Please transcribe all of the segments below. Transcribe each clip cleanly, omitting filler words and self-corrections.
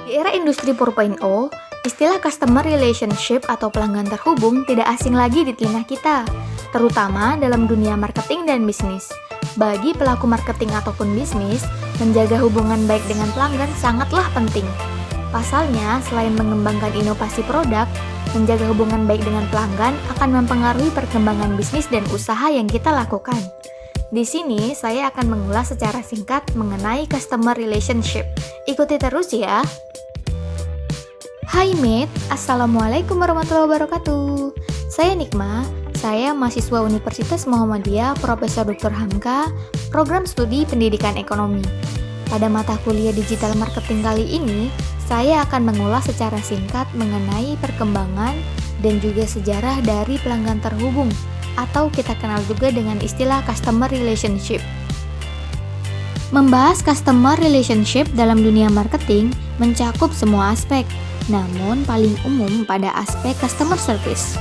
Di era industri 4.0, istilah customer relationship atau pelanggan terhubung tidak asing lagi di telinga kita, terutama dalam dunia marketing dan bisnis. Bagi pelaku marketing ataupun bisnis, menjaga hubungan baik dengan pelanggan sangatlah penting. Pasalnya, selain mengembangkan inovasi produk, menjaga hubungan baik dengan pelanggan akan mempengaruhi perkembangan bisnis dan usaha yang kita lakukan. Di sini, saya akan mengulas secara singkat mengenai customer relationship. Ikuti terus ya! Hai mate, Assalamualaikum warahmatullahi wabarakatuh. Saya Nikma, saya mahasiswa Universitas Muhammadiyah Profesor Dr. Hamka, Program Studi Pendidikan Ekonomi. Pada mata kuliah digital marketing kali ini, saya akan mengulas secara singkat mengenai perkembangan dan juga sejarah dari pelanggan terhubung, atau kita kenal juga dengan istilah customer relationship. Membahas customer relationship dalam dunia marketing mencakup semua aspek, namun paling umum pada aspek customer service.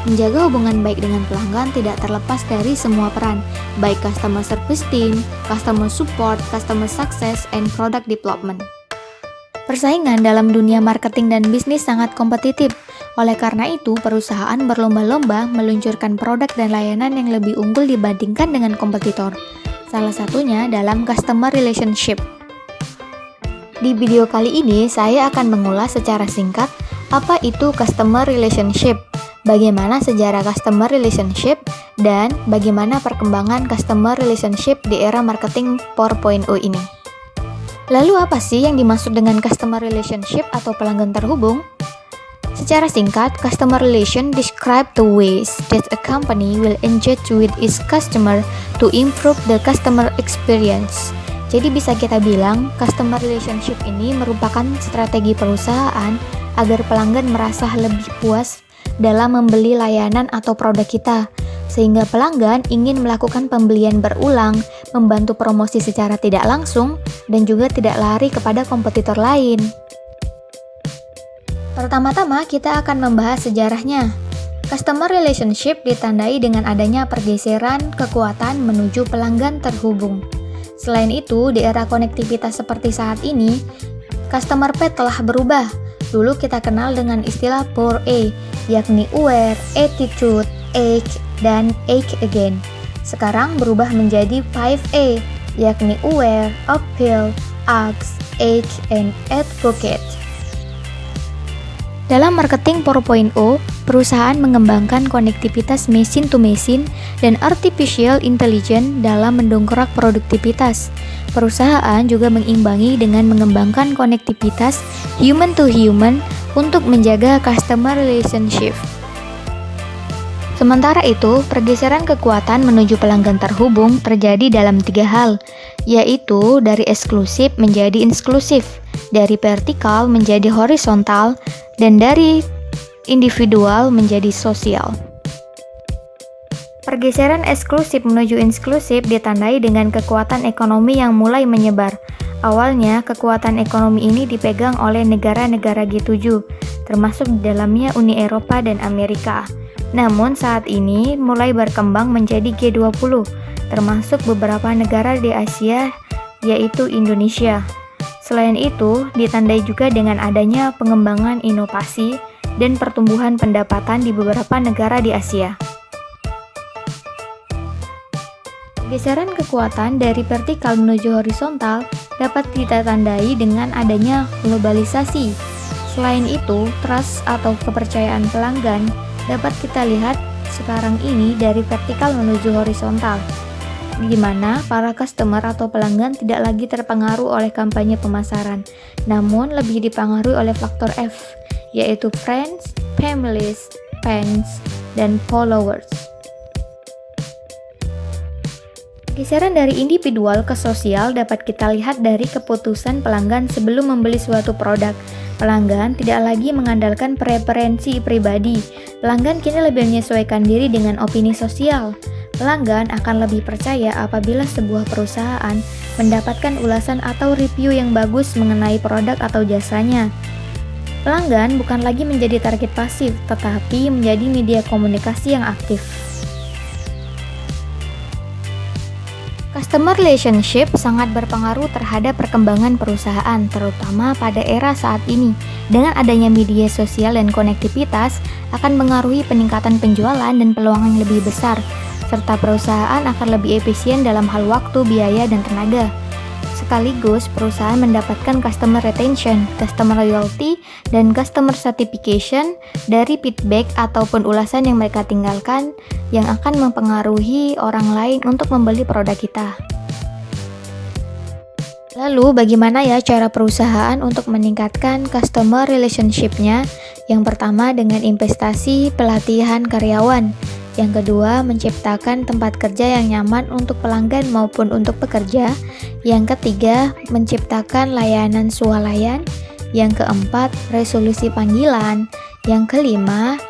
Menjaga hubungan baik dengan pelanggan tidak terlepas dari semua peran, baik customer service team, customer support, customer success, and product development. Persaingan dalam dunia marketing dan bisnis sangat kompetitif. Oleh karena itu, perusahaan berlomba-lomba meluncurkan produk dan layanan yang lebih unggul dibandingkan dengan kompetitor. Salah satunya dalam customer relationship. Di video kali ini, saya akan mengulas secara singkat apa itu customer relationship, bagaimana sejarah customer relationship, dan bagaimana perkembangan customer relationship di era marketing 4.0 ini. Lalu apa sih yang dimaksud dengan customer relationship atau pelanggan terhubung? Secara singkat, customer relation describe the ways that a company will engage with its customer to improve the customer experience. Jadi bisa kita bilang, customer relationship ini merupakan strategi perusahaan agar pelanggan merasa lebih puas dalam membeli layanan atau produk kita, sehingga pelanggan ingin melakukan pembelian berulang, membantu promosi secara tidak langsung, dan juga tidak lari kepada kompetitor lain. Pertama-tama, kita akan membahas sejarahnya. Customer relationship ditandai dengan adanya pergeseran kekuatan menuju pelanggan terhubung. Selain itu, di era konektivitas seperti saat ini, customer path telah berubah. Dulu kita kenal dengan istilah 4A, yakni aware, attitude, ache, dan ache again. Sekarang berubah menjadi 5A, yakni aware, appeal, ask, ache, and advocate. Dalam marketing 4.0, perusahaan mengembangkan konektivitas machine to machine dan artificial intelligence dalam mendongkrak produktivitas. Perusahaan juga mengimbangi dengan mengembangkan konektivitas human to human untuk menjaga customer relationship. Sementara itu, pergeseran kekuatan menuju pelanggan terhubung terjadi dalam 3 hal, yaitu dari eksklusif menjadi inklusif, dari vertikal menjadi horizontal, dan dari individual menjadi sosial. Pergeseran eksklusif menuju inklusif ditandai dengan kekuatan ekonomi yang mulai menyebar. Awalnya, kekuatan ekonomi ini dipegang oleh negara-negara G7, termasuk di dalamnya Uni Eropa dan Amerika. Namun saat ini mulai berkembang menjadi G20, termasuk beberapa negara di Asia, yaitu Indonesia. Selain itu, ditandai juga dengan adanya pengembangan inovasi dan pertumbuhan pendapatan di beberapa negara di Asia. Pergeseran kekuatan dari vertikal menuju horizontal dapat kita tandai dengan adanya globalisasi. Selain itu, trust atau kepercayaan pelanggan dapat kita lihat sekarang ini dari vertikal menuju horizontal, di mana para customer atau pelanggan tidak lagi terpengaruh oleh kampanye pemasaran, namun lebih dipengaruhi oleh faktor F, yaitu friends, families, fans, dan followers. Pergeseran dari individual ke sosial dapat kita lihat dari keputusan pelanggan sebelum membeli suatu produk. Pelanggan tidak lagi mengandalkan preferensi pribadi. Pelanggan kini lebih menyesuaikan diri dengan opini sosial. Pelanggan akan lebih percaya apabila sebuah perusahaan mendapatkan ulasan atau review yang bagus mengenai produk atau jasanya. Pelanggan bukan lagi menjadi target pasif, tetapi menjadi media komunikasi yang aktif. Customer relationship sangat berpengaruh terhadap perkembangan perusahaan, terutama pada era saat ini. Dengan adanya media sosial dan konektivitas, akan mengaruhi peningkatan penjualan dan peluang yang lebih besar, serta perusahaan akan lebih efisien dalam hal waktu, biaya, dan tenaga. Sekaligus, perusahaan mendapatkan customer retention, customer loyalty, dan customer satisfaction dari feedback ataupun ulasan yang mereka tinggalkan yang akan mempengaruhi orang lain untuk membeli produk kita. Lalu, bagaimana ya cara perusahaan untuk meningkatkan customer relationship-nya? Yang pertama, dengan investasi pelatihan karyawan. Yang kedua, menciptakan tempat kerja yang nyaman untuk pelanggan maupun untuk pekerja. Yang ketiga, menciptakan layanan swalayan. Yang keempat, resolusi panggilan. Yang kelima,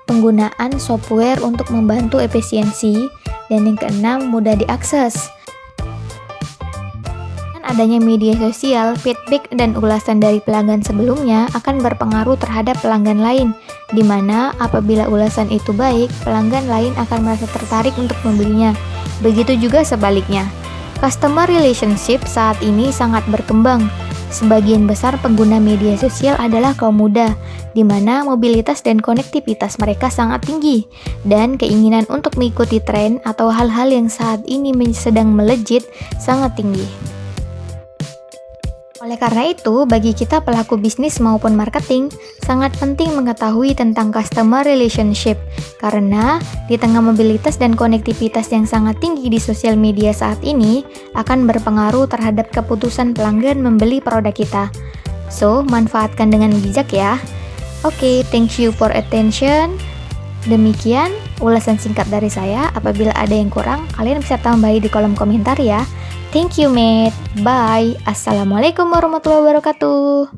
penggunaan software untuk membantu efisiensi. Dan yang keenam, mudah diakses. Adanya media sosial, feedback dan ulasan dari pelanggan sebelumnya akan berpengaruh terhadap pelanggan lain, di mana apabila ulasan itu baik, pelanggan lain akan merasa tertarik untuk membelinya. Begitu juga sebaliknya. Customer relationship saat ini sangat berkembang. Sebagian besar pengguna media sosial adalah kaum muda, di mana mobilitas dan konektivitas mereka sangat tinggi, dan keinginan untuk mengikuti tren atau hal-hal yang saat ini sedang melejit sangat tinggi. Oleh karena itu, bagi kita pelaku bisnis maupun marketing, sangat penting mengetahui tentang customer relationship, karena di tengah mobilitas dan konektivitas yang sangat tinggi di sosial media saat ini, akan berpengaruh terhadap keputusan pelanggan membeli produk kita. So, manfaatkan dengan bijak ya. Oke, thank you for attention. Demikian ulasan singkat dari saya. Apabila ada yang kurang, kalian bisa tambahi di kolom komentar ya. Thank you, mate. Bye. Assalamualaikum warahmatullahi wabarakatuh.